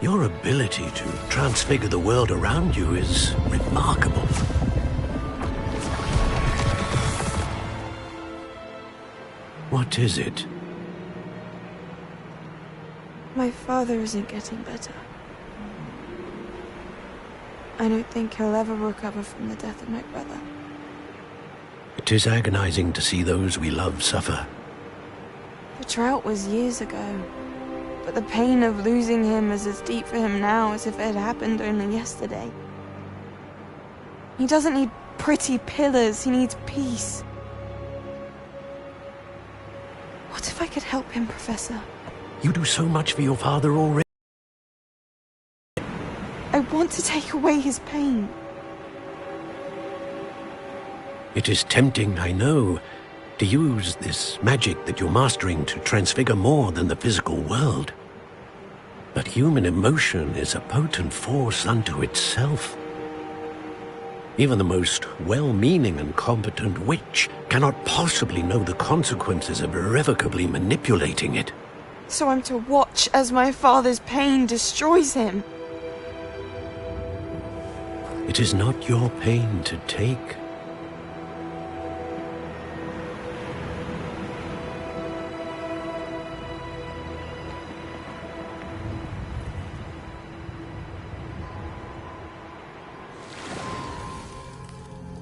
Your ability to transfigure the world around you is remarkable. What is it? My father isn't getting better. I don't think he'll ever recover from the death of my brother. It is agonizing to see those we love suffer. The drought was years ago, but the pain of losing him is as deep for him now as if it had happened only yesterday. He doesn't need pretty pillars, he needs peace. What if I could help him, Professor? You do so much for your father already. I want to take away his pain. It is tempting, I know, to use this magic that you're mastering to transfigure more than the physical world. But human emotion is a potent force unto itself. Even the most well-meaning and competent witch cannot possibly know the consequences of irrevocably manipulating it. So I'm to watch as my father's pain destroys him. It is not your pain to take.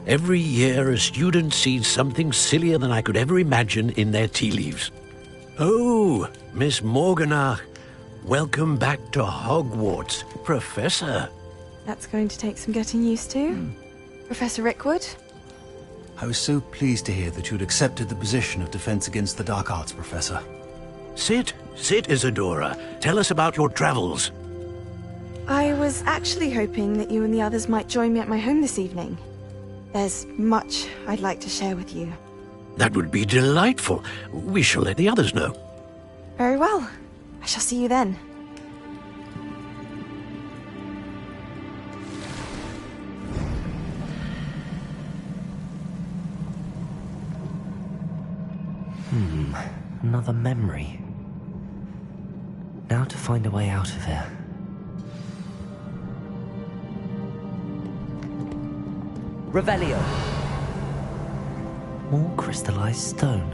Every year, a student sees something sillier than I could ever imagine in their tea leaves. Oh, Miss Morganach, welcome back to Hogwarts, Professor. That's going to take some getting used to. Professor Rickwood? I was so pleased to hear that you'd accepted the position of Defense Against the Dark Arts, Professor. Sit, Isadora. Tell us about your travels. I was actually hoping that you and the others might join me at my home this evening. There's much I'd like to share with you. That would be delightful. We shall let the others know. Very well. I shall see you then. Another memory. Now to find a way out of here. Revelio! More crystallized stone.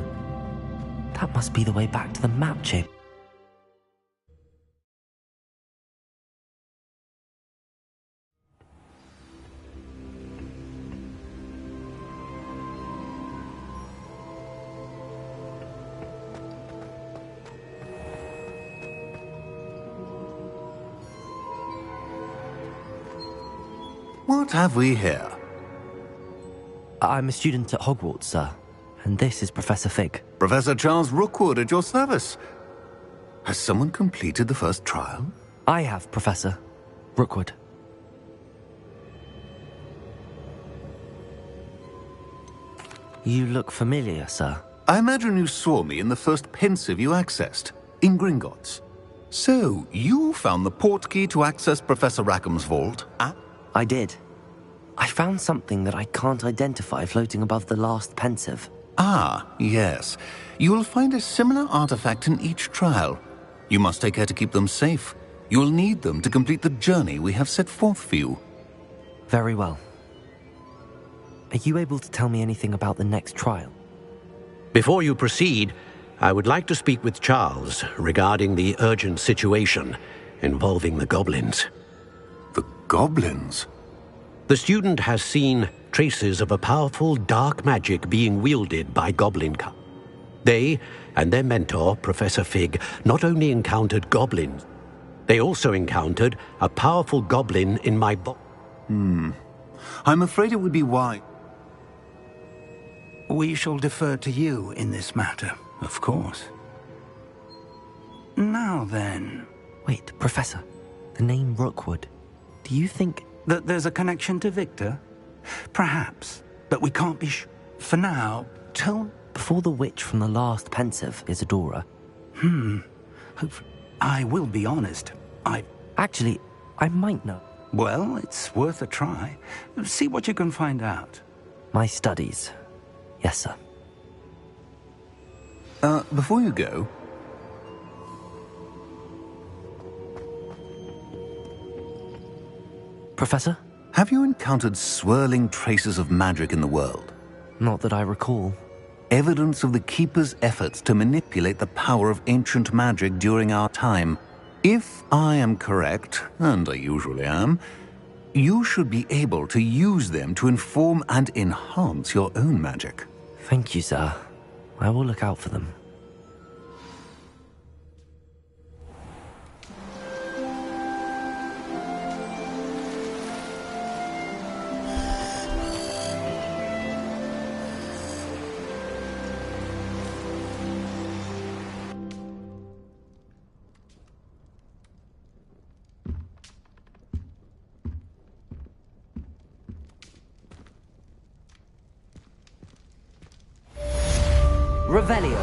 That must be the way back to the map chip. What have we here? I'm a student at Hogwarts, sir. And this is Professor Fig. Professor Charles Rookwood at your service. Has someone completed the first trial? I have, Professor Rookwood. You look familiar, sir. I imagine you saw me in the first pensive you accessed, in Gringotts. So, you found the portkey to access Professor Rackham's vault, ah? I did. I found something that I can't identify floating above the last pensive. Ah, yes. You will find a similar artifact in each trial. You must take care to keep them safe. You will need them to complete the journey we have set forth for you. Very well. Are you able to tell me anything about the next trial? Before you proceed, I would like to speak with Charles regarding the urgent situation involving the goblins. The goblins? The student has seen traces of a powerful dark magic being wielded by goblin cub. They and their mentor, Professor Fig, not only encountered goblins, they also encountered a powerful goblin in my I'm afraid it would be wise. We shall defer to you in this matter, of course. Now then... Wait, Professor. The name Rookwood. Do you think... that there's a connection to Victor? Perhaps, but we can't be for now, tell... Before the witch from the last pensive, Isadora. I will be honest. Actually, I might know. Well, it's worth a try. See what you can find out. My studies. Yes, sir. Before you go... Professor? Have you encountered swirling traces of magic in the world? Not that I recall. Evidence of the Keeper's efforts to manipulate the power of ancient magic during our time. If I am correct, and I usually am, you should be able to use them to inform and enhance your own magic. Thank you, sir. I will look out for them. Revelio.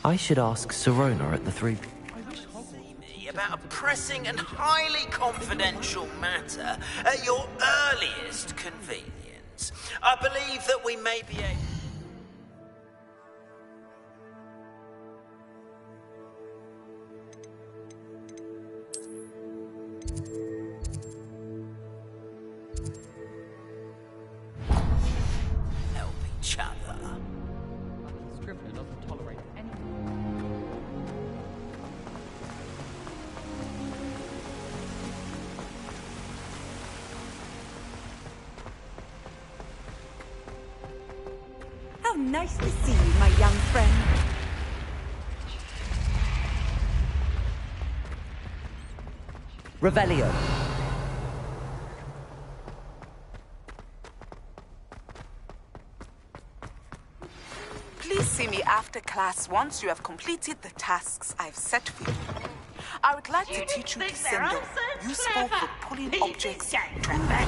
I should ask Sirona at the Three... about a pressing and highly confidential matter at your earliest convenience. I believe that we may be able... help each other. Scrivener doesn't tolerate anything. How nice to see you, my young friend. Revelio. Please see me after class once you have completed the tasks I've set for you. I would like to teach you Descendo, useful for pulling objects to back.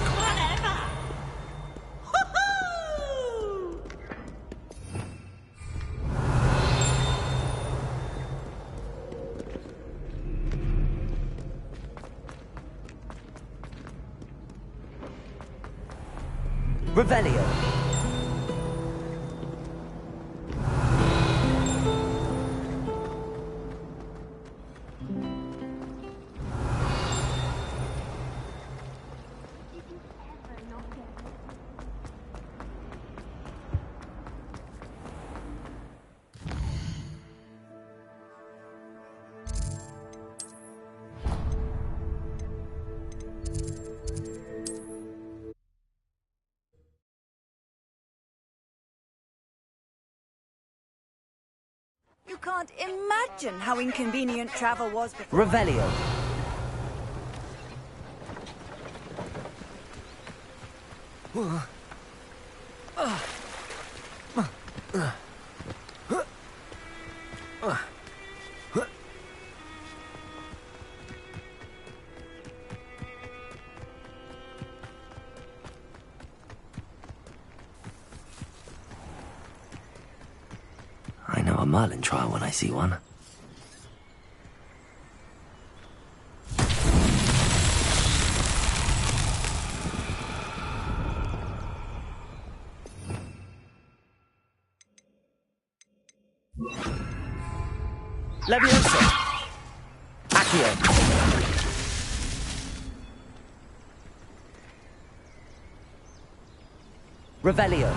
Revelio. You can't imagine how inconvenient travel was before. Revelio. I know a Merlin trial when I see one. Leviosa! Accio! Revelio!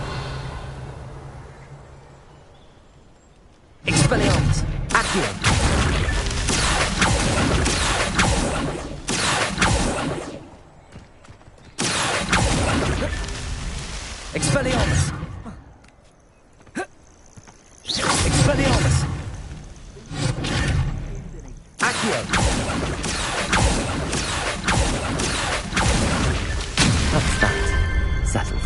Expelliarmus! Accio! Expelliarmus! Expelliarmus! Accio! That's that. Settled.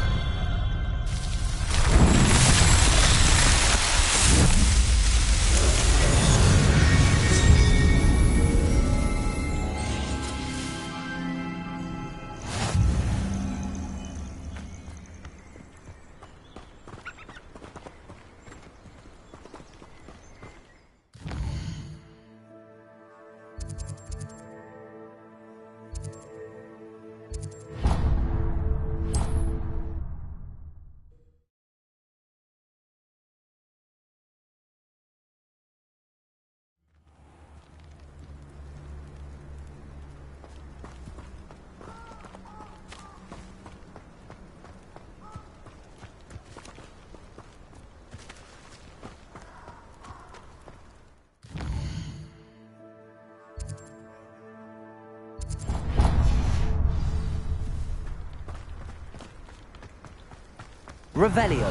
Revelio.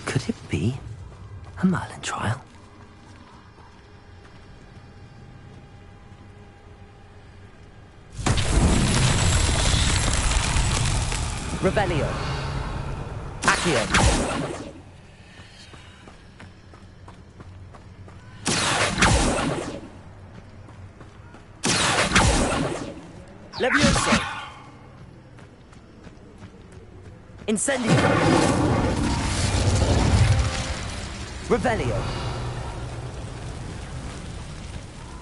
Could it be a Merlin trial? Revelio. Accio. Levioso. Incendio. Revelio.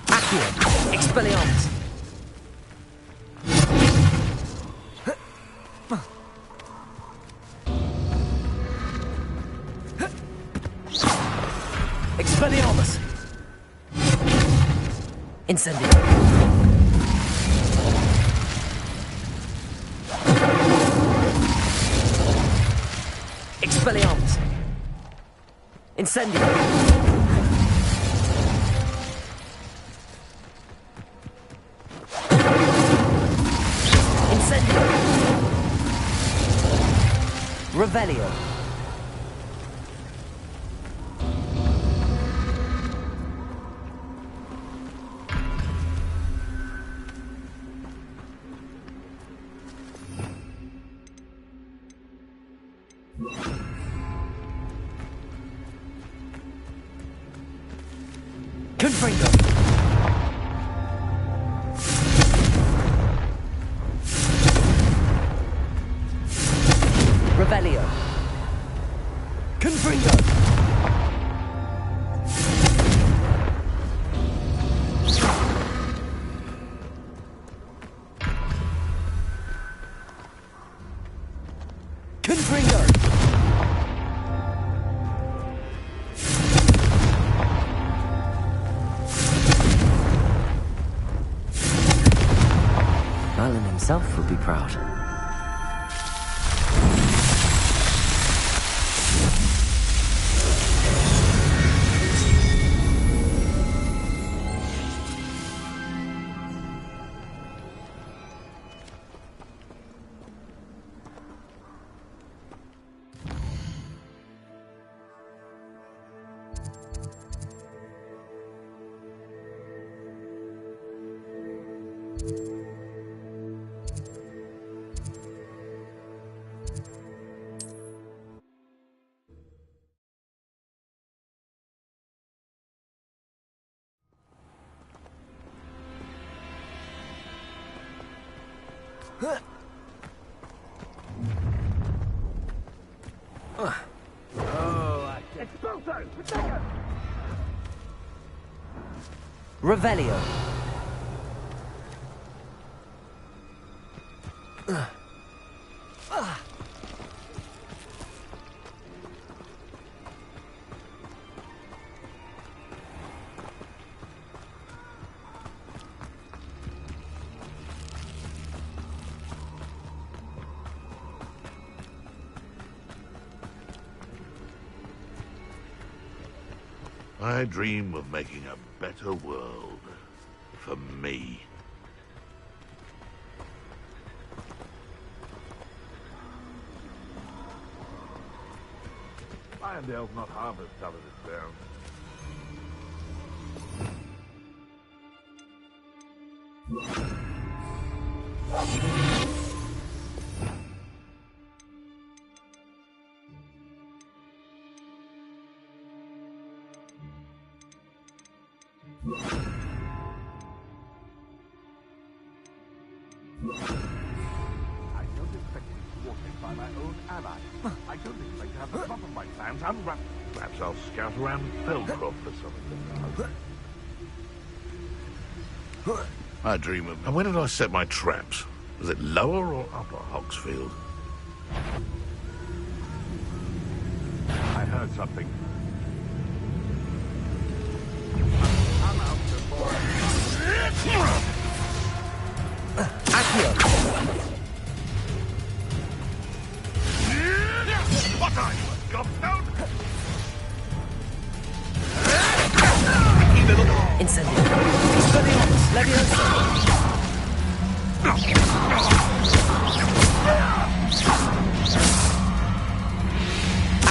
Accio. Expelliarmus. Expelliarmus. Incendio. Expelliarmus. Incendio. Incendio. Revelio. Confringo. Revelio. Confringo. Confringo. Merlin himself would be proud. Revelio. I dream of making a better world for me. Irondale's not half as tough as it sounds. I don't expect to be thwarted by my own ally. I don't expect to have the top of my plans unwrapped. Perhaps I'll scout around Felcroft for something. I dream of... And when did I set my traps? Was it lower or upper Hogsfield? I heard something. I'm out before... What are you, a gobstone? Incendio. Expelliarmus. Levioso.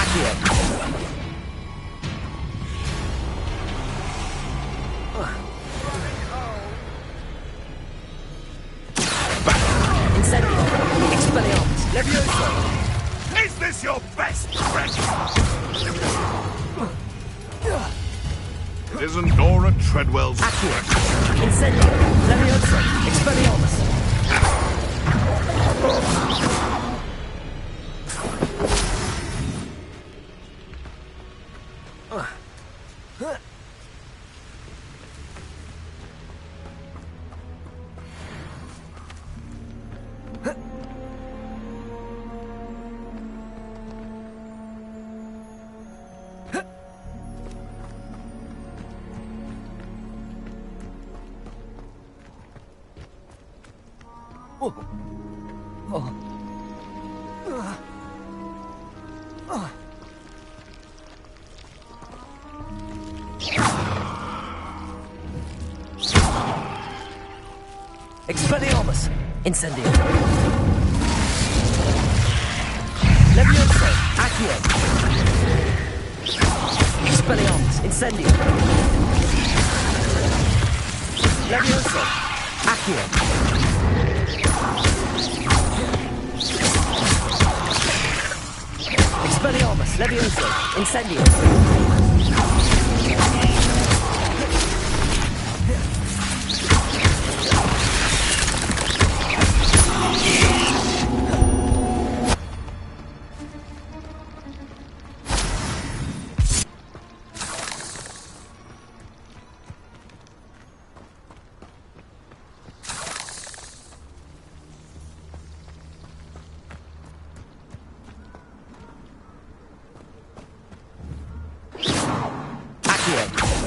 Accio. Incendio. Expelliarmus. Levioso. Is this your best trick? It isn't Nora Treadwell's... Accio. Incendio. Levioso. Expelliarmus. Expelliarmus. Incendio. Levioso. Accio. Expelliarmus. Incendio. Levioso. Accio. Expelliarmus. Levioso. Incendio.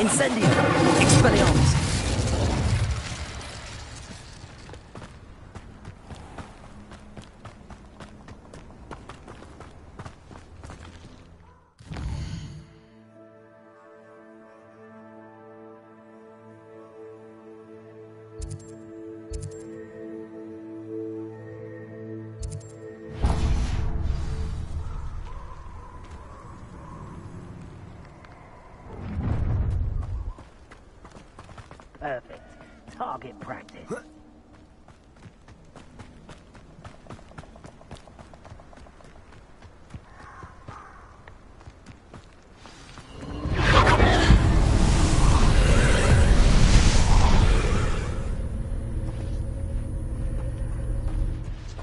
Incendio. Expelliarmus. Perfect. Target practice.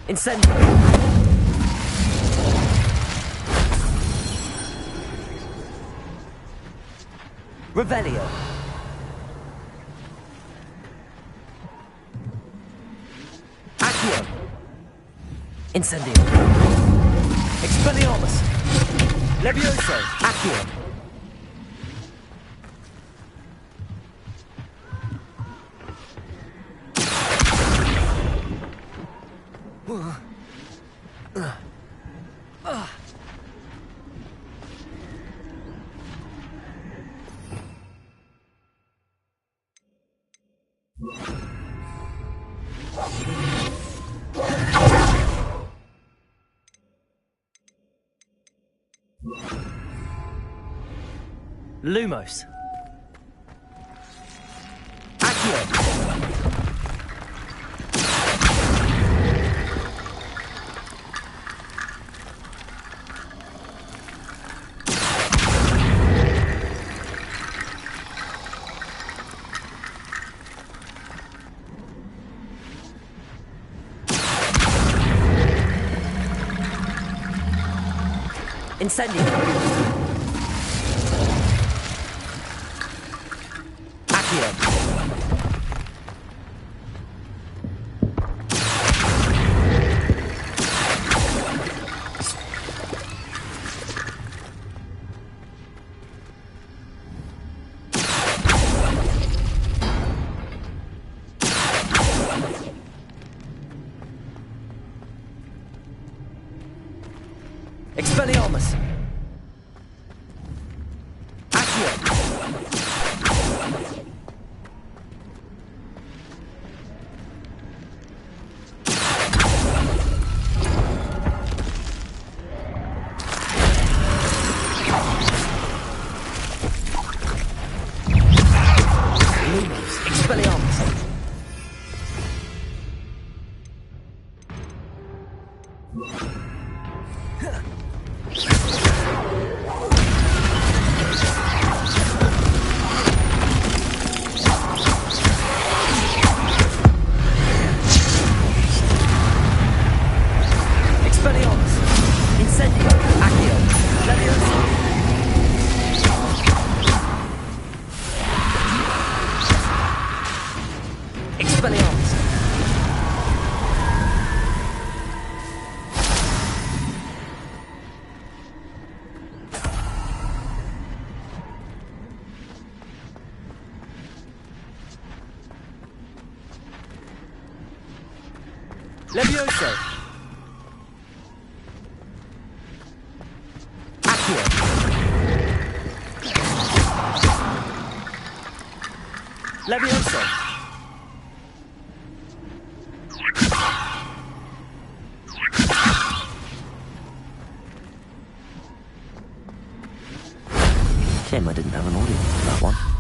Incendio. Revelio. Accio. Incendio. Expelliarmus. Levioso. Accio. Lumos. Accio. Incendio. Accio. Levioso! Accio! Levioso! Shame I didn't have an audience for that one.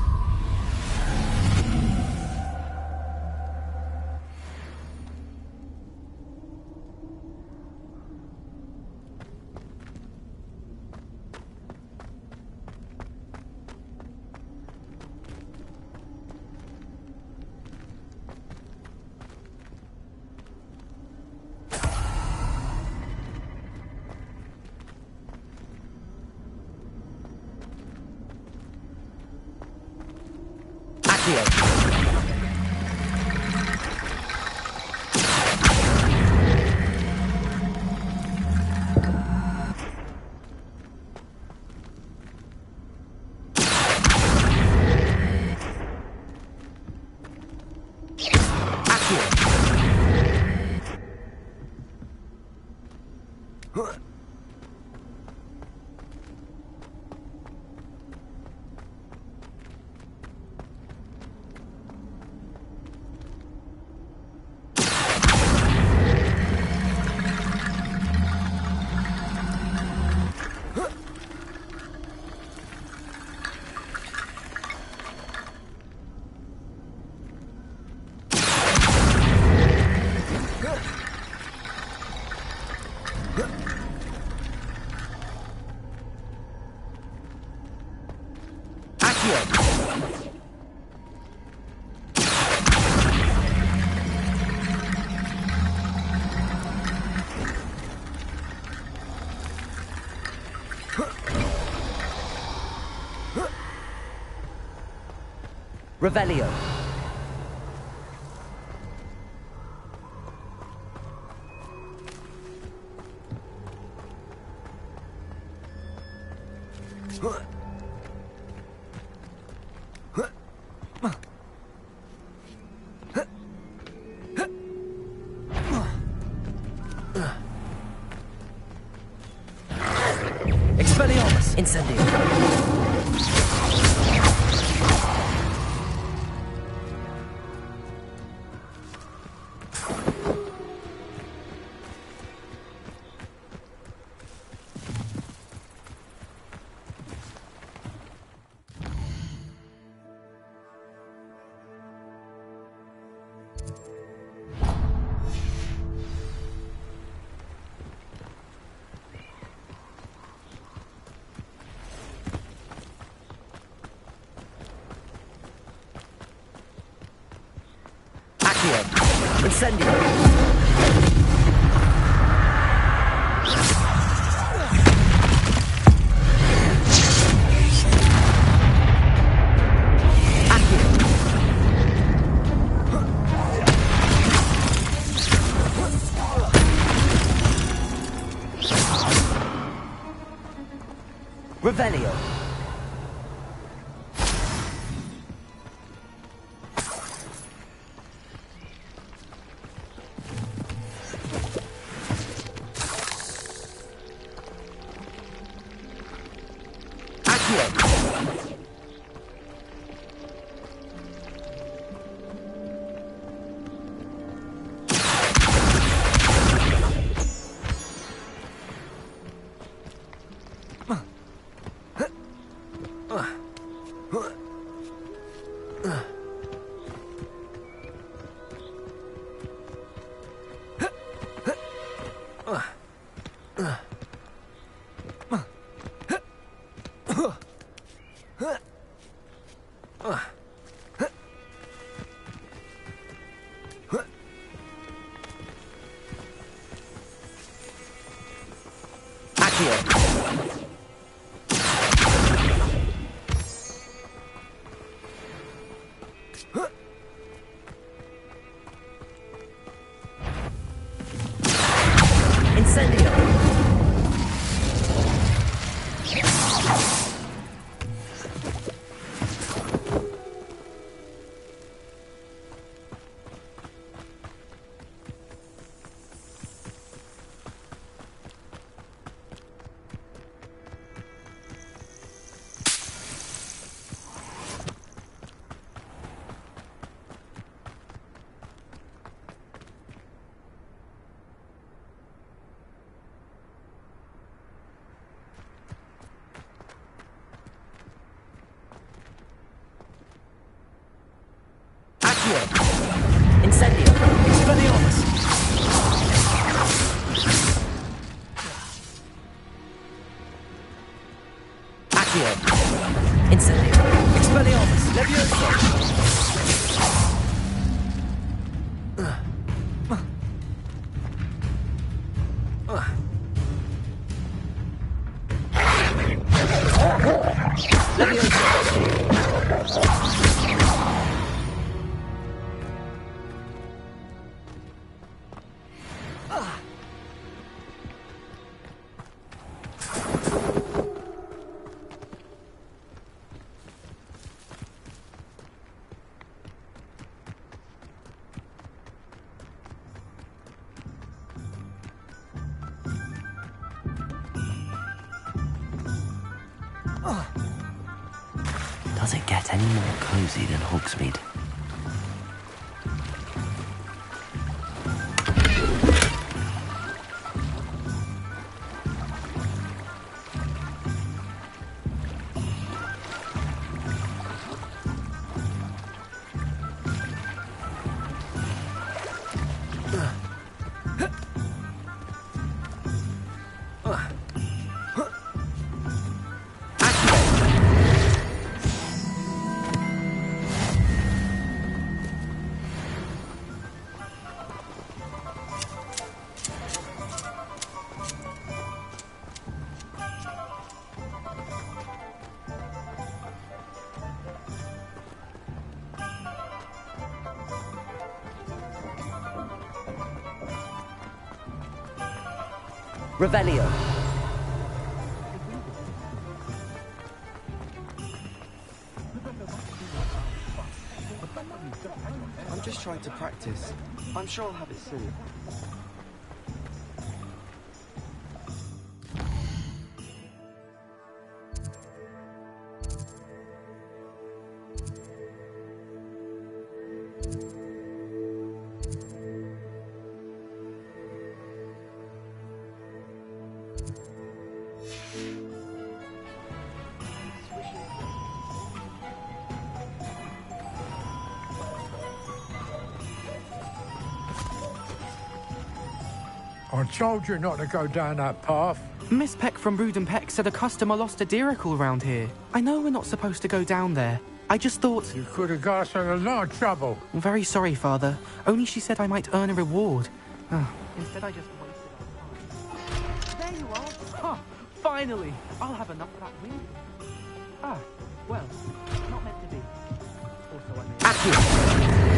Revelio. Expelliarmus. Incendio. Incendio. Revelio. Incendio. Expelliarmus. Accio. Incendio. Expelliarmus. Levioso. Does it get any more cozy than Hogsmeade? Revelio. I'm just trying to practice. I'm sure I'll have it soon. I told you not to go down that path. Miss Peck from Brood Peck said a customer lost a deeracle around here. I know we're not supposed to go down there. I just thought... You could have got us in a lot of trouble. I'm very sorry, Father. Only she said I might earn a reward. Instead, I just wasted our time. There you are. Huh, finally. I'll have enough of that wind. Well, not meant to be. Also, I may...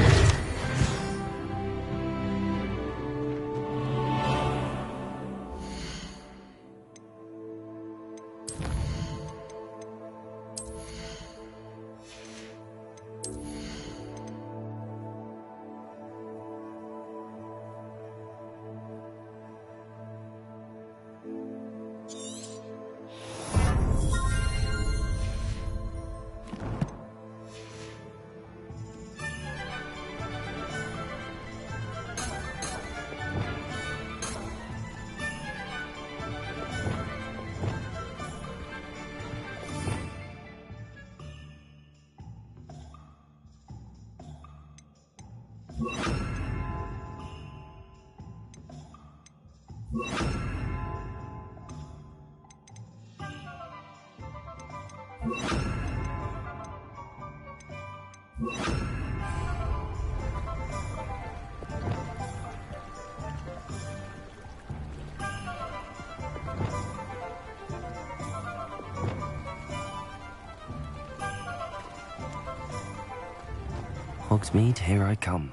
Hogsmeade, here I come.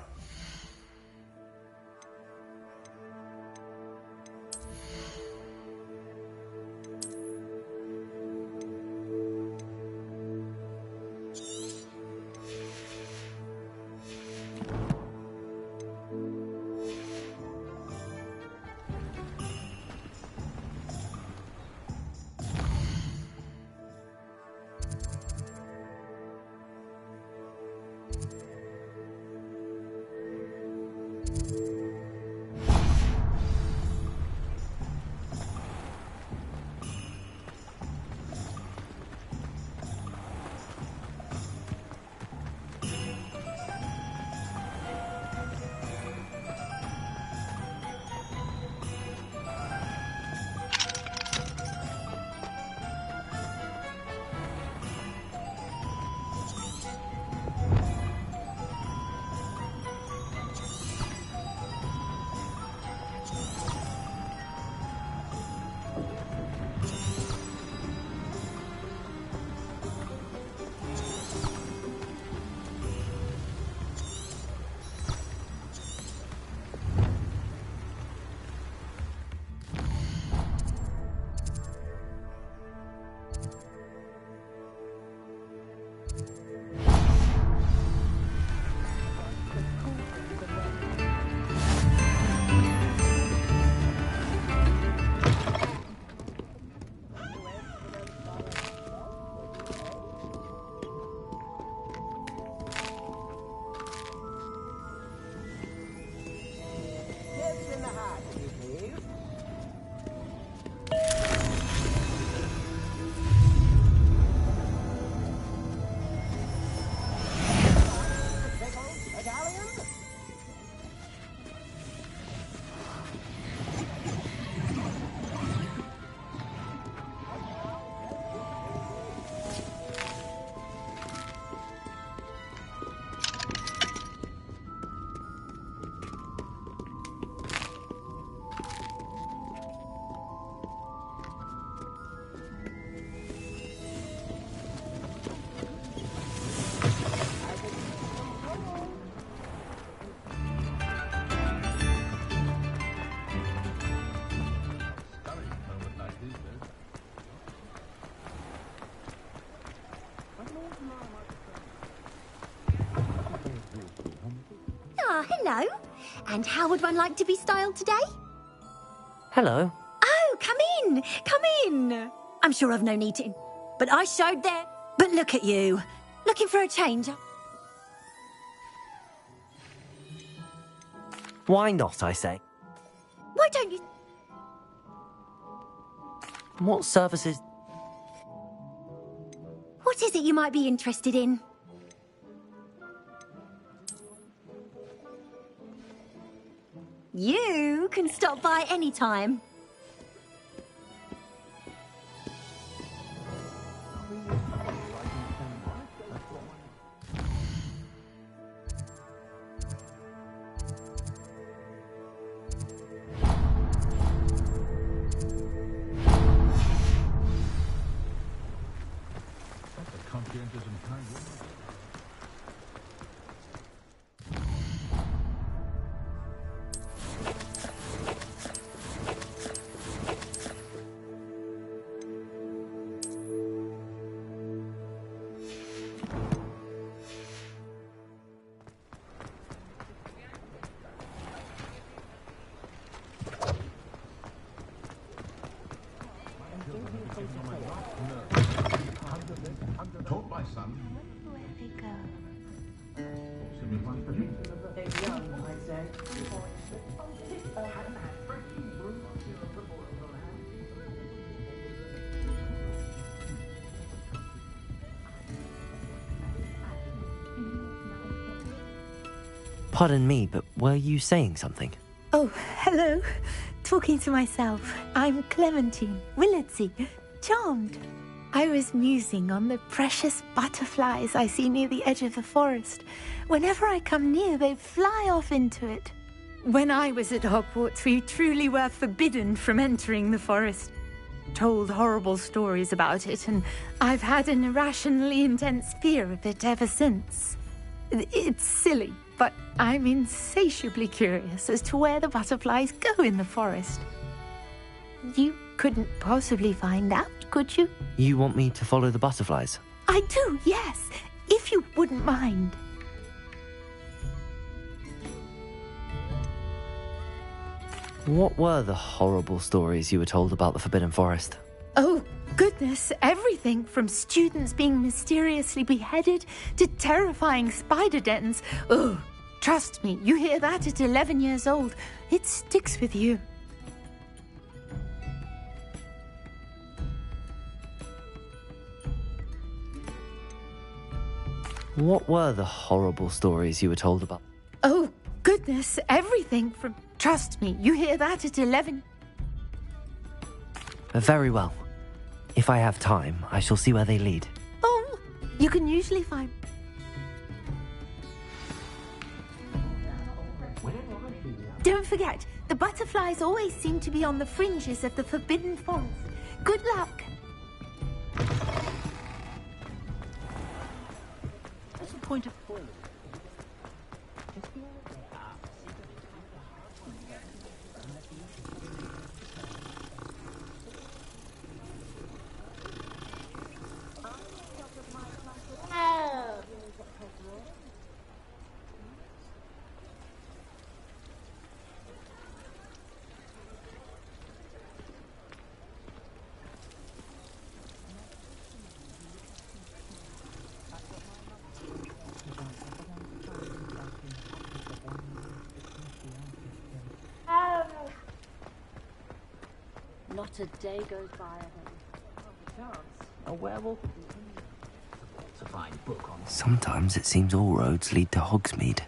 Hello. And how would one like to be styled today? Hello. Oh, come in. Come in. I'm sure I've no need to. But I showed there. But look at you. Looking for a change? Why not, I say? Why don't you... What services... What is it you might be interested in? You can stop by any time. Pardon me, but were you saying something? Oh, hello. Talking to myself. I'm Clementine Willardsey. Charmed. I was musing on the precious butterflies I see near the edge of the forest. Whenever I come near, they fly off into it. When I was at Hogwarts, we truly were forbidden from entering the forest. Told horrible stories about it, and I've had an irrationally intense fear of it ever since. It's silly, but I'm insatiably curious as to where the butterflies go in the forest. You couldn't possibly find out, could you? You want me to follow the butterflies? I do, yes, if you wouldn't mind. What were the horrible stories you were told about the Forbidden Forest? Oh, goodness, everything from students being mysteriously beheaded to terrifying spider dens. Oh, trust me, you hear that at 11 years old, it sticks with you. What were the horrible stories you were told about? Oh, goodness, everything from... Trust me, you hear that at 11... Very well. If I have time, I shall see where they lead. Oh, you can usually find... Don't forget, the butterflies always seem to be on the fringes of the Forbidden Forest. Good luck. What's the point of following? Not a day goes by I don't. A werewolf. To find book on. Sometimes it seems all roads lead to Hogsmeade.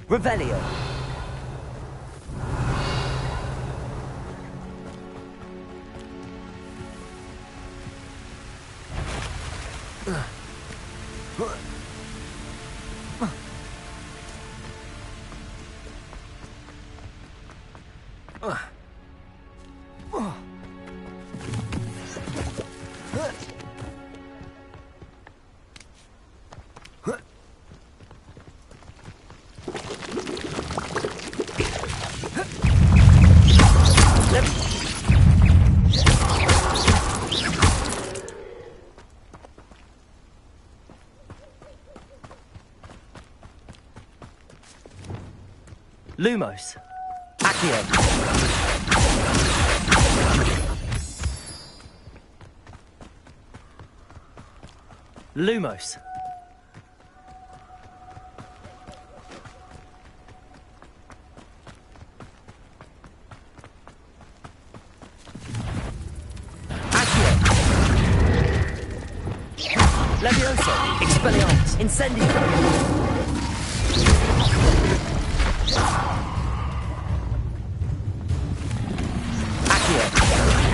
Revelio. Lumos. Accio. Lumos. Accio. Levioso. Expelliarmus. Incendio.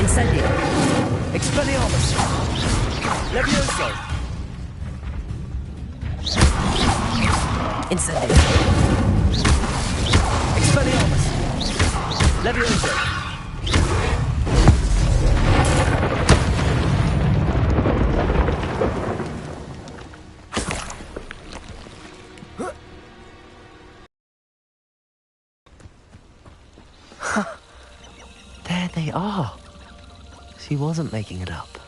Incendio. Expelliarmus. Levioso. Incendio. Expelliarmus. Levioso. There they are. She wasn't making it up.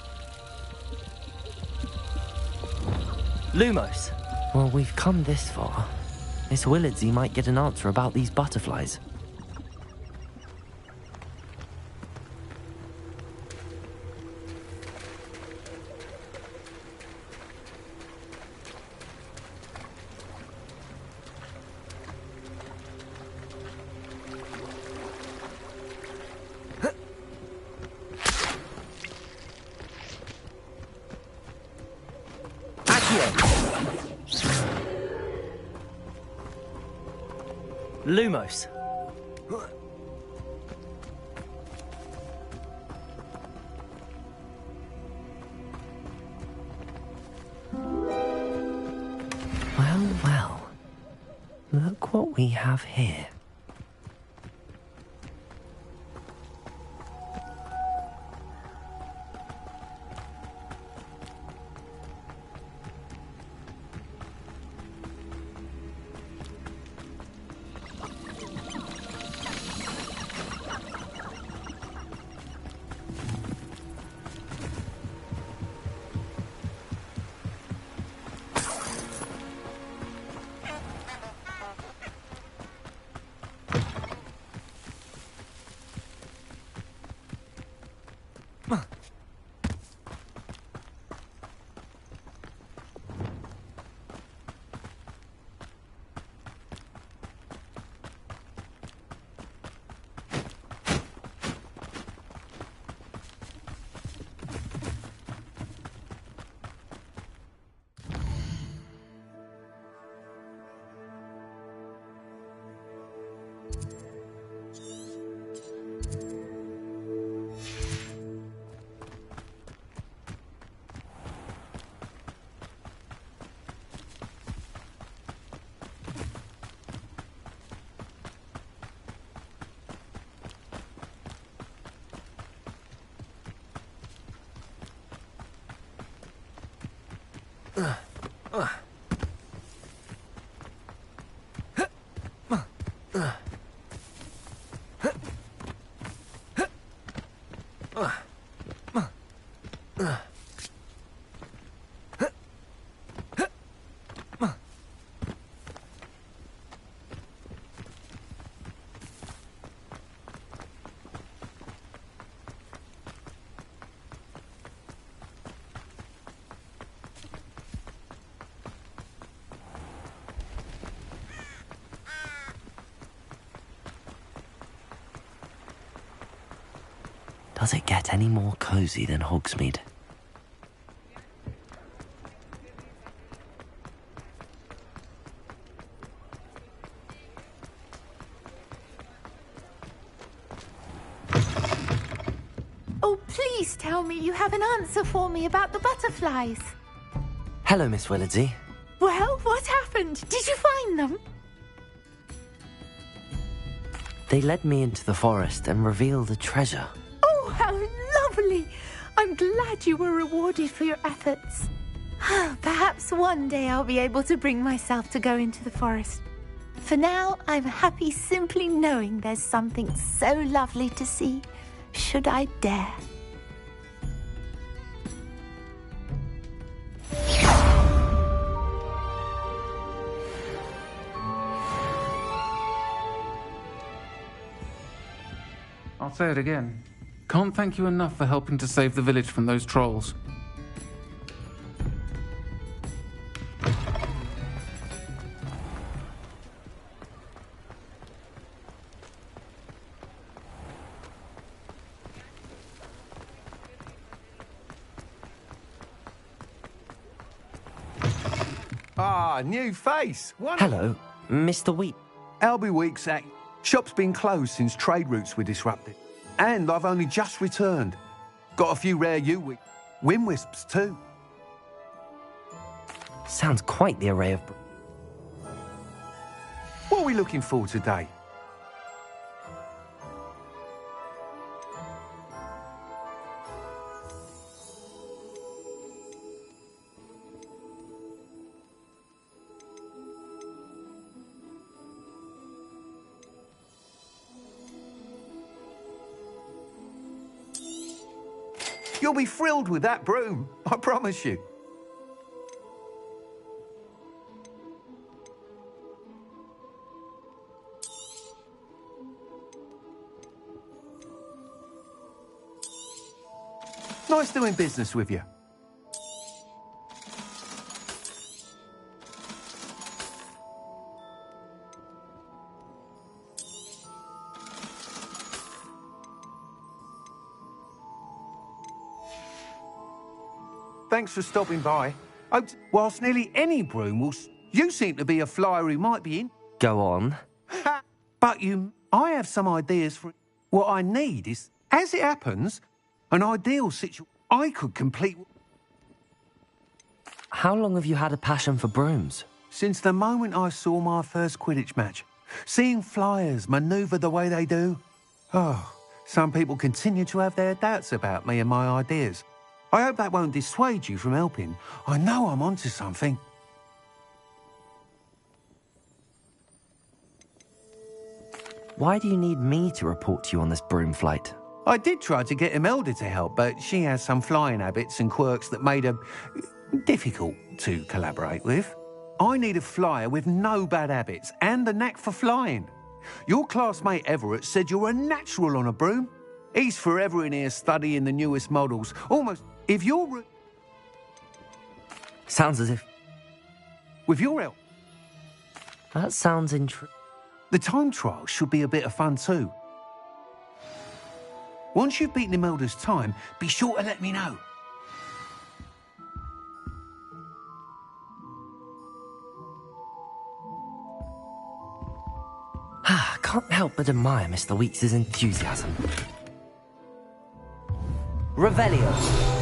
Lumos. Well, we've come this far. Miss Willardsey might get an answer about these butterflies. Lumos. Well, well. Look what we have here. Does it get any more cosy than Hogsmeade? Oh, please tell me you have an answer for me about the butterflies. Hello, Miss Willardsey. Well, what happened? Did you find them? They led me into the forest and revealed a treasure. Oh, how lovely! I'm glad you were rewarded for your efforts. Perhaps one day I'll be able to bring myself to go into the forest. For now, I'm happy simply knowing there's something so lovely to see, should I dare. I'll say it again. Can't thank you enough for helping to save the village from those trolls. Ah, new face. Hello, Mr. Wheat. Albie Weeks, shop's been closed since trade routes were disrupted. And I've only just returned. Got a few rare wind wisps too. Sounds quite the array of... What are we looking for today? You'll be thrilled with that broom, I promise you. Nice doing business with you. Thanks for stopping by. Whilst nearly any broom will... You seem to be a flyer who might be in... Go on. Ha! But I have some ideas for what I need is, as it happens, an ideal situation I could complete. How long have you had a passion for brooms? Since the moment I saw my first Quidditch match. Seeing flyers manoeuvre the way they do. Oh, some people continue to have their doubts about me and my ideas. I hope that won't dissuade you from helping. I know I'm onto something. Why do you need me to report to you on this broom flight? I did try to get Imelda to help, but she has some flying habits and quirks that made her difficult to collaborate with. I need a flyer with no bad habits and the knack for flying. Your classmate Everett said you're a natural on a broom. He's forever in here studying the newest models. Almost, if you're... Sounds as if... With your help. That sounds intriguing. The time trial should be a bit of fun too. Once you've beaten Imelda's time, be sure to let me know. Can't help but admire Mr. Weekes' enthusiasm. Revelio.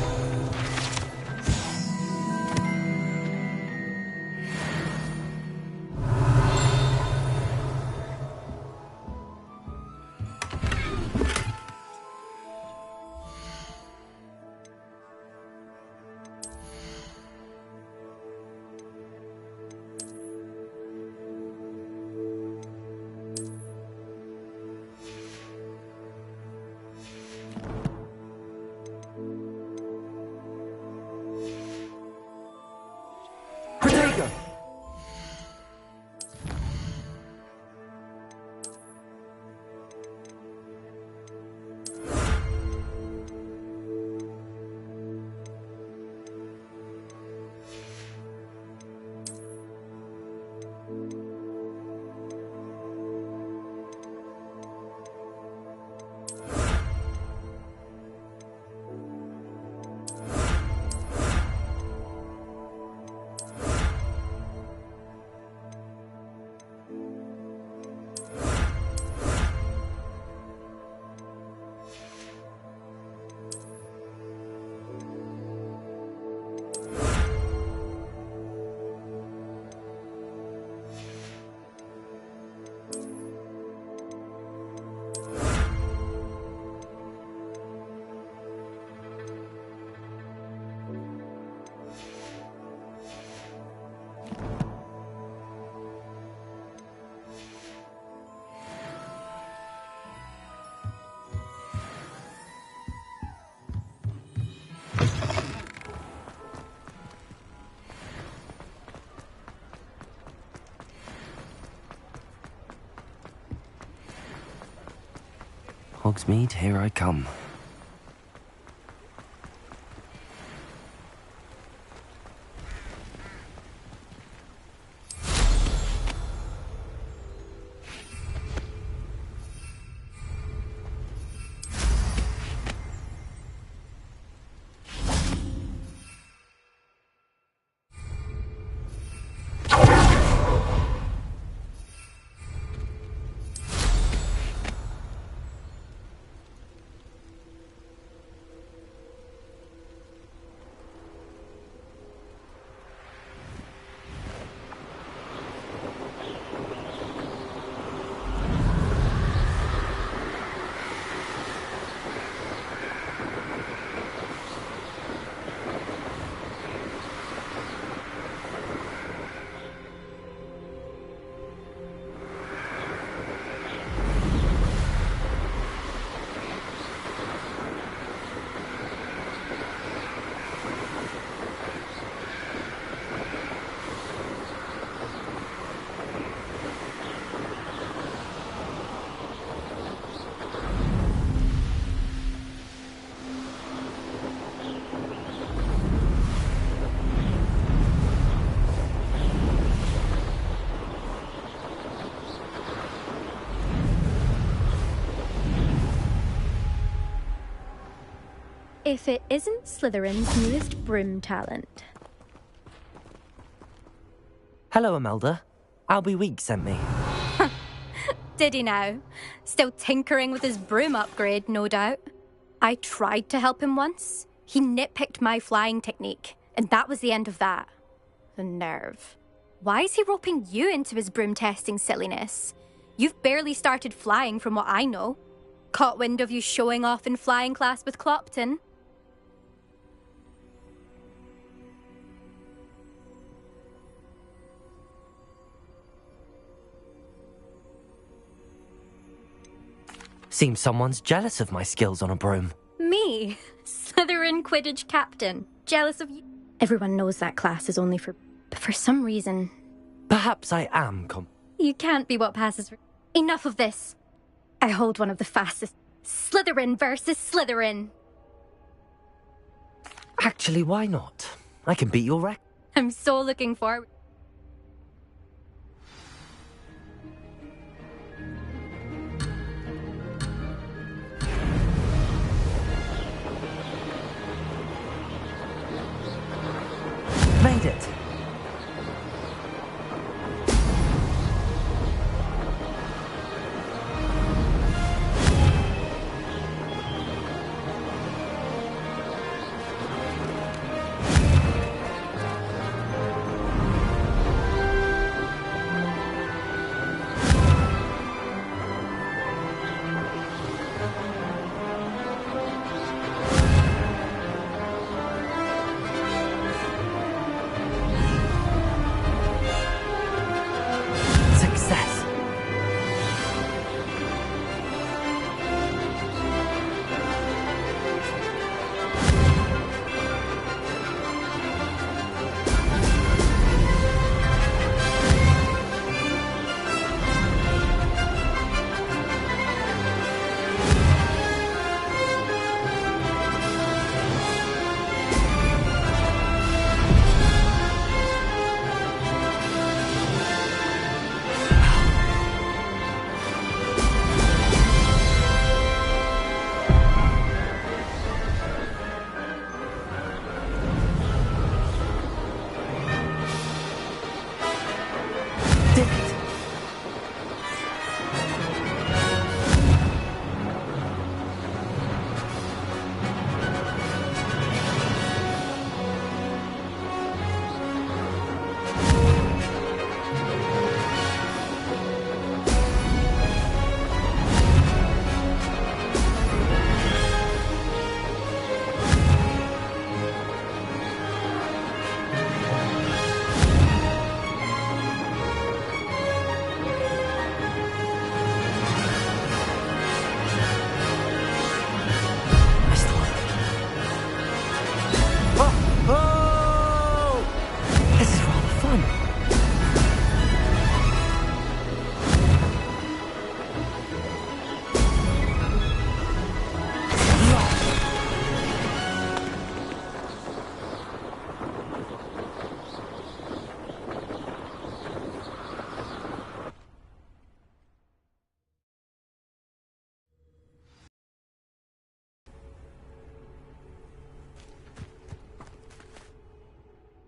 Hogsmeade, here I come. If it isn't Slytherin's newest broom talent. Hello, Imelda. Albie Weeks sent me. Did he now? Still tinkering with his broom upgrade, no doubt. I tried to help him once. He nitpicked my flying technique, and that was the end of that. The nerve. Why is he roping you into his broom testing silliness? You've barely started flying from what I know. Caught wind of you showing off in flying class with Clopton. Seems someone's jealous of my skills on a broom. Me? Slytherin Quidditch captain. Jealous of you? Everyone knows that class is only for... But for some reason... Perhaps I am You can't be what passes for... Enough of this. I hold one of the fastest... Slytherin versus Slytherin. Actually, why not? I can beat your record. I'm so looking forward... Made it.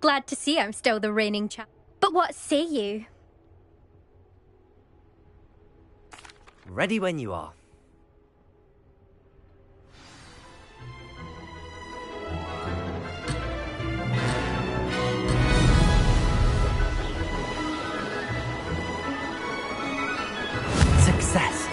Glad to see I'm still the reigning champ. But what say you? Ready when you are. Success.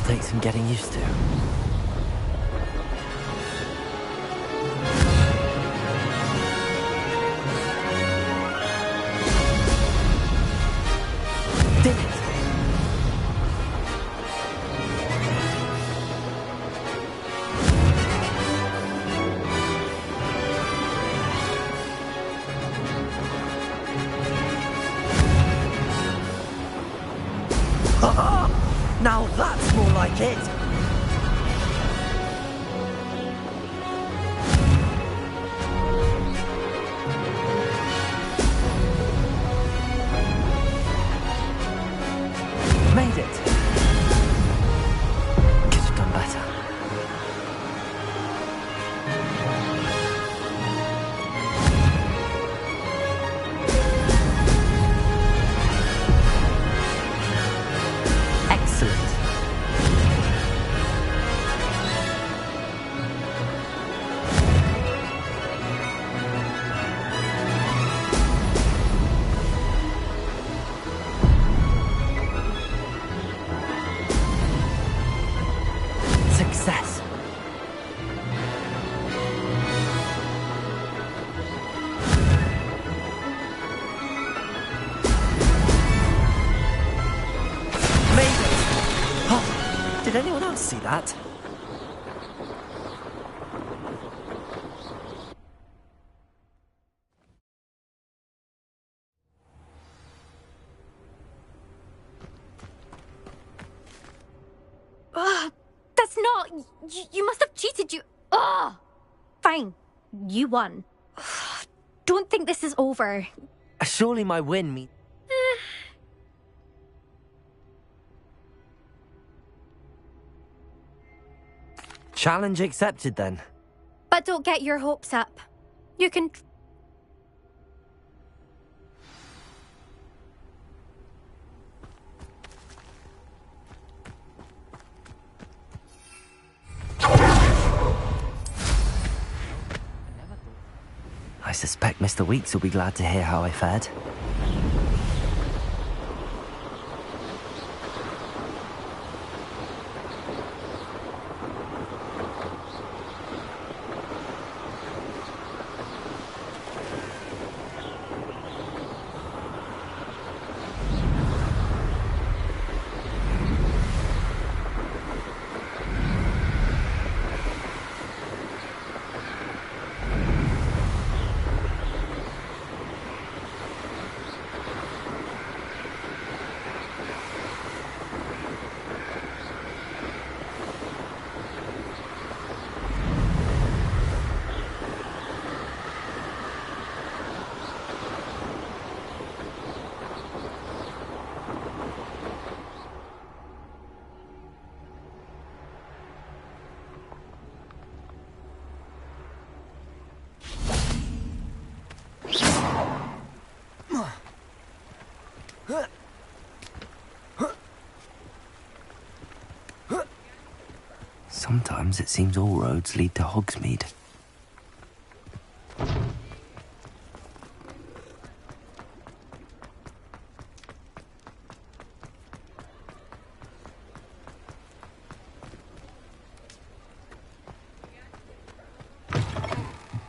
Take some getting used to. Did it! Now that's more like it! Made it! Could have done better. Excellent. Success. Made it! Oh, did anyone else see that? Ugh, that's not... You must have cheated, you... Ugh! Fine. You won. Don't think this is over. Surely my win means... Challenge accepted, then. But don't get your hopes up. You can... I suspect Mr. Weeks will be glad to hear how I fared. Sometimes it seems all roads lead to Hogsmeade.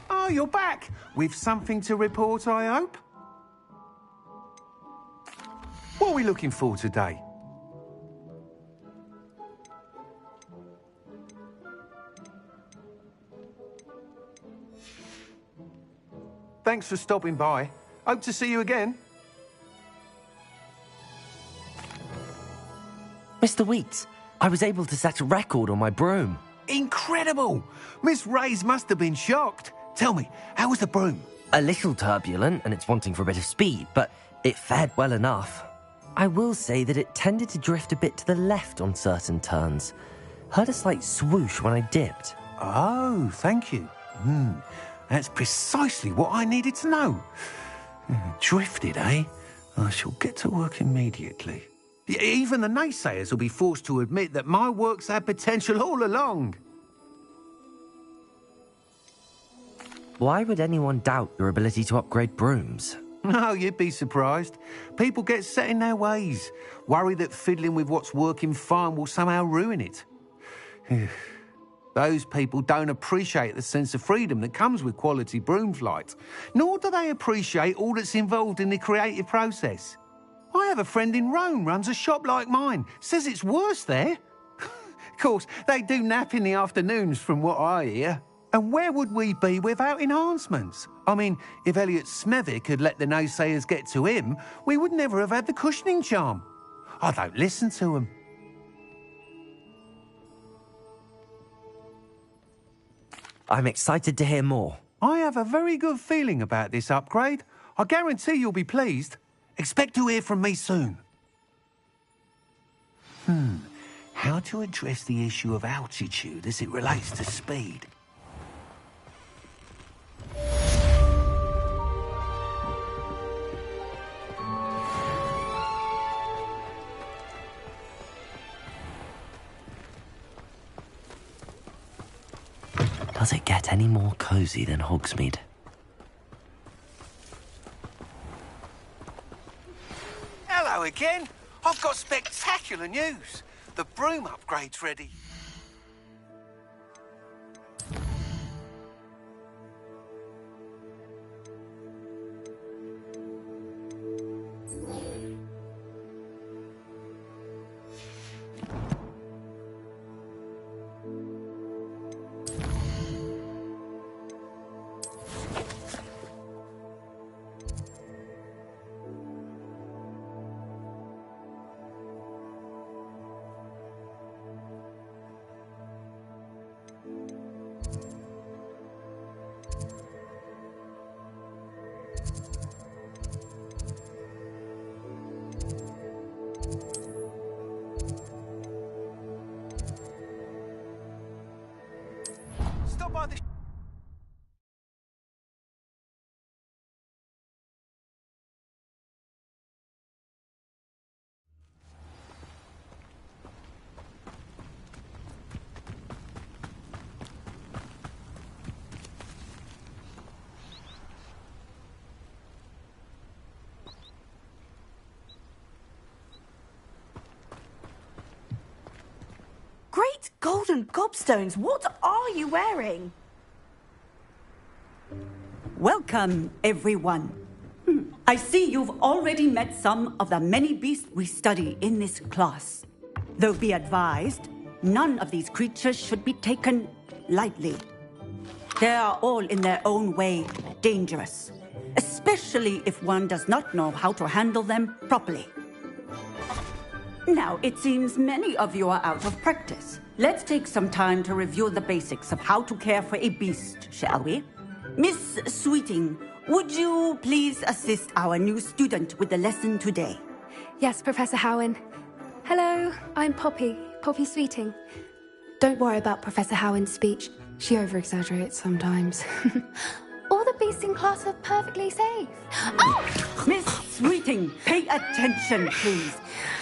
Oh, you're back! With something to report, I hope? What are we looking for today? Thanks for stopping by. Hope to see you again. Mr. Weeks, I was able to set a record on my broom. Incredible! Miss Reyes must have been shocked. Tell me, how was the broom? A little turbulent, and it's wanting for a bit of speed, but it fared well enough. I will say that it tended to drift a bit to the left on certain turns. Heard a slight swoosh when I dipped. Oh, thank you. That's precisely what I needed to know. Drifted, eh? I shall get to work immediately. Even the naysayers will be forced to admit that my work's had potential all along. Why would anyone doubt your ability to upgrade brooms? No, you'd be surprised. People get set in their ways, worry that fiddling with what's working fine will somehow ruin it. Those people don't appreciate the sense of freedom that comes with quality broom flight, nor do they appreciate all that's involved in the creative process. I have a friend in Rome runs a shop like mine, says it's worse there. Of course, they do nap in the afternoons from what I hear. And where would we be without enhancements? I mean, if Elliot Smethwick had let the naysayers get to him, we would never have had the cushioning charm. I don't listen to them. I'm excited to hear more. I have a very good feeling about this upgrade. I guarantee you'll be pleased. Expect to hear from me soon. How to address the issue of altitude as it relates to speed? Does it get any more cosy than Hogsmeade? Hello again. I've got spectacular news. The broom upgrade's ready. Stop by the... Great golden gobstones, what are you wearing? Welcome, everyone. I see you've already met some of the many beasts we study in this class. Though be advised, none of these creatures should be taken lightly. They are all in their own way dangerous, especially if one does not know how to handle them properly. Now, it seems many of you are out of practice. Let's take some time to review the basics of how to care for a beast, shall we? Miss Sweeting, would you please assist our new student with the lesson today? Yes, Professor Howen. Hello, I'm Poppy Sweeting. Don't worry about Professor Howen's speech. She over-exaggerates sometimes. All the beasts in class are perfectly safe. Oh! Miss Sweeting, pay attention, please.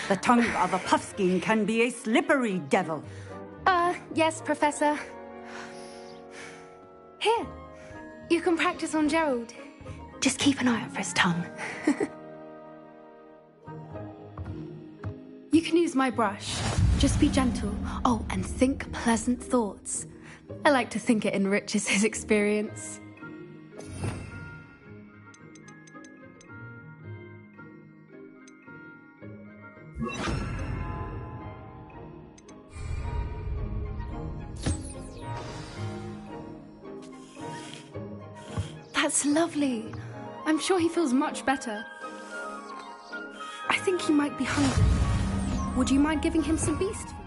The tongue of a puffskein can be a slippery devil. Yes, Professor. Here, you can practice on Gerald. Just keep an eye out for his tongue. You can use my brush. Just be gentle. Oh, and think pleasant thoughts. I like to think it enriches his experience. That's lovely. I'm sure he feels much better. I think he might be hungry. Would you mind giving him some beast food?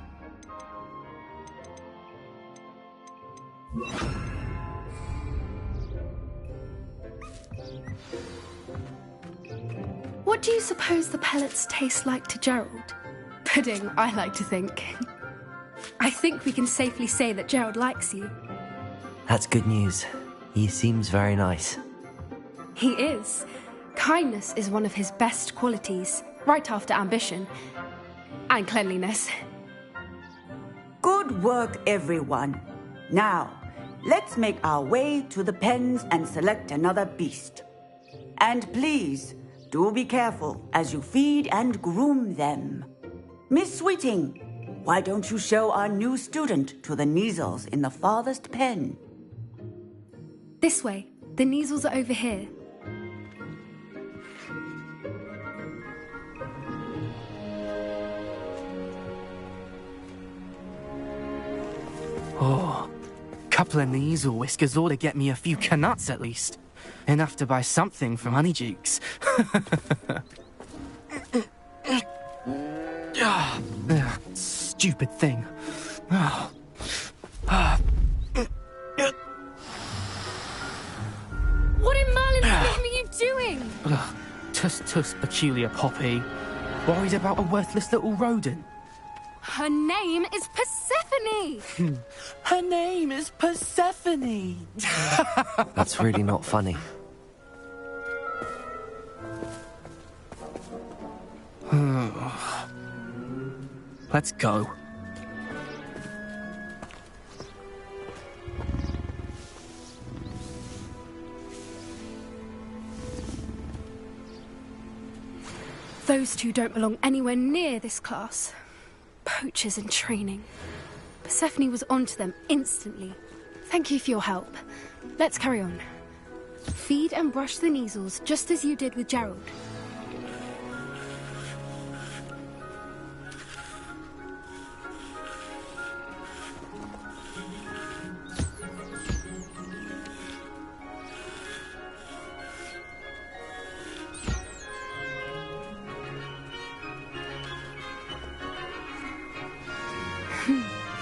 What do you suppose the pellets taste like to Gerald? Pudding, I like to think. I think we can safely say that Gerald likes you. That's good news. He seems very nice. He is. Kindness is one of his best qualities, right after ambition. And cleanliness. Good work, everyone. Now, let's make our way to the pens and select another beast. And please, do be careful as you feed and groom them. Miss Sweeting, why don't you show our new student to the Neasels in the farthest pen? This way. The Neasels are over here. Oh, couple of Neasel whiskers ought to get me a few canuts at least. Enough to buy something from Honeydukes. Stupid thing. Sus peculiar Poppy. Worried about a worthless little rodent? Her name is Persephone! Her name is Persephone! That's really not funny. Let's go. Those two don't belong anywhere near this class. Poachers in training. Persephone was onto them instantly. Thank you for your help. Let's carry on. Feed and brush the measles, just as you did with Gerald.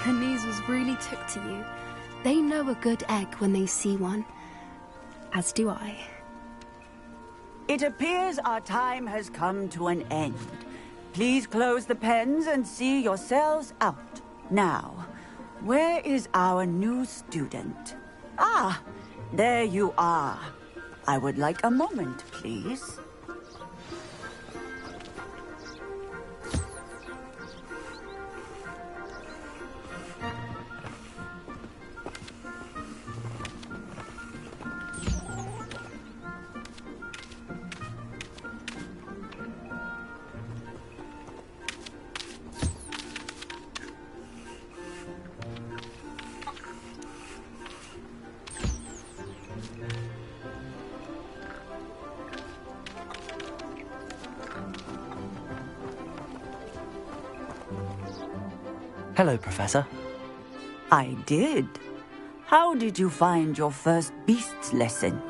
The measles really took to you. They know a good egg when they see one. As do I. It appears our time has come to an end. Please close the pens and see yourselves out. Now, where is our new student? Ah, there you are. I would like a moment, please. Hello, Professor. I did. How did you find your first beasts lesson?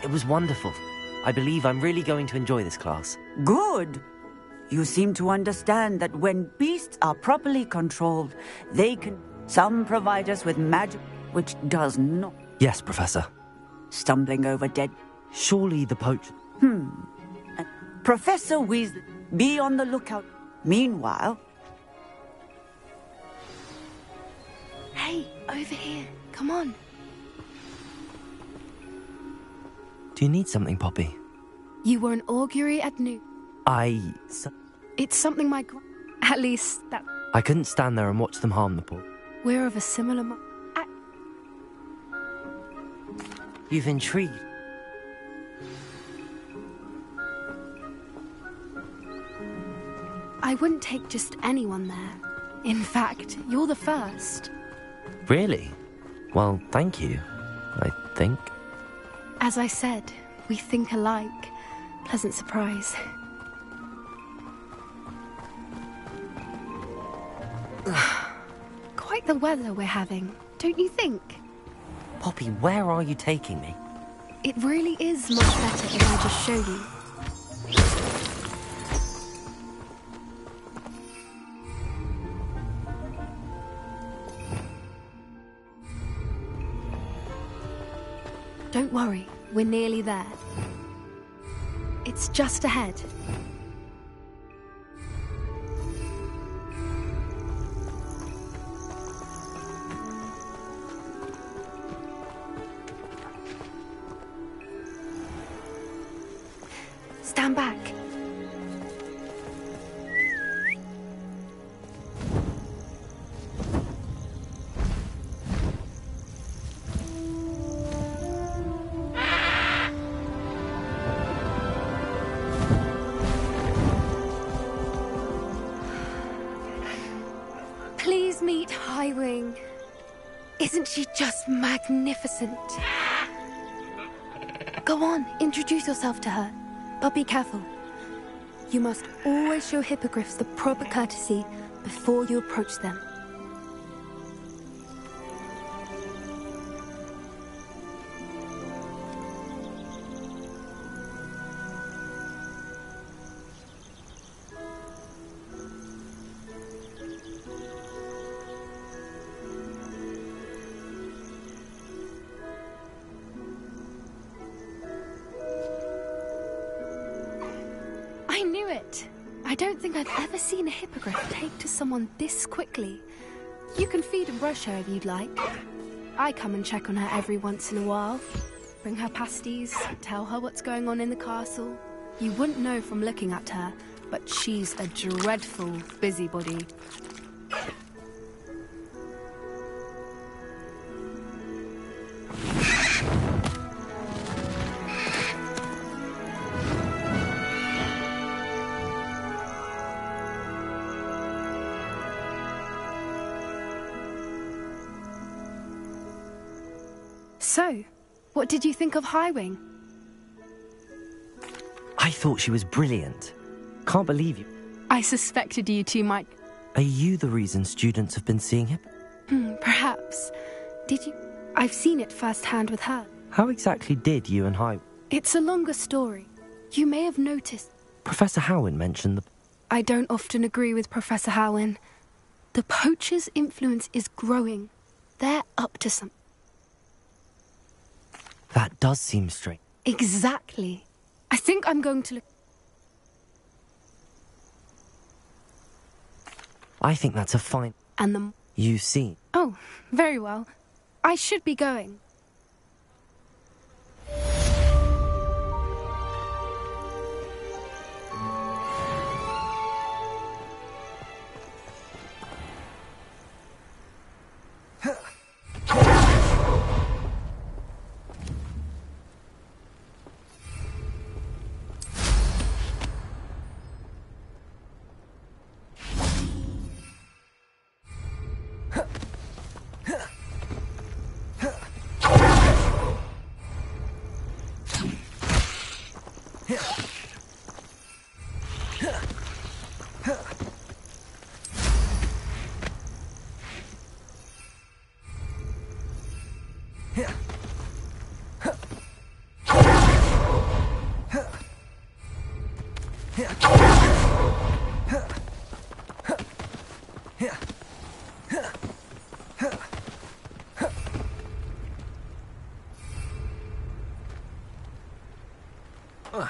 It was wonderful. I believe I'm really going to enjoy this class. Good. You seem to understand that when beasts are properly controlled, they can... Some provide us with magic, which does not... Yes, Professor. Stumbling over dead... Surely the poach... Professor Weasley, be on the lookout. Meanwhile... Hey, over here. Come on. Do you need something, Poppy? You were an augury at noon. It's something my At least that... I couldn't stand there and watch them harm the poor. We're of a similar... You've intrigued. I wouldn't take just anyone there. In fact, you're the first. Really? Well, thank you, I think. As I said, we think alike. Pleasant surprise. Quite the weather we're having, don't you think? Poppy, where are you taking me? It really is much better if I just show you. Don't worry, we're nearly there. It's just ahead. Stand back. Please meet Highwing. Isn't she just magnificent? Go on, introduce yourself to her. But be careful. You must always show hippogriffs the proper courtesy before you approach them. knew it. I don't think I've ever seen a hippogriff take to someone this quickly. You can feed and brush her if you'd like. I come and check on her every once in a while. Bring her pasties, tell her what's going on in the castle. You wouldn't know from looking at her, but she's a dreadful busybody. So, what did you think of Highwing? I thought she was brilliant. Can't believe you. I suspected you two might... Are you the reason students have been seeing him? Perhaps. Did you... I've seen it firsthand with her. How exactly did you and It's a longer story. You may have noticed... Professor Howen mentioned the... I don't often agree with Professor Howen. The poacher's influence is growing. They're up to something. That does seem strange. Exactly. I think I'm going to look... I think that's a fine... And the... You see. Oh, very well. I should be going.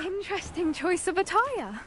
Interesting choice of attire.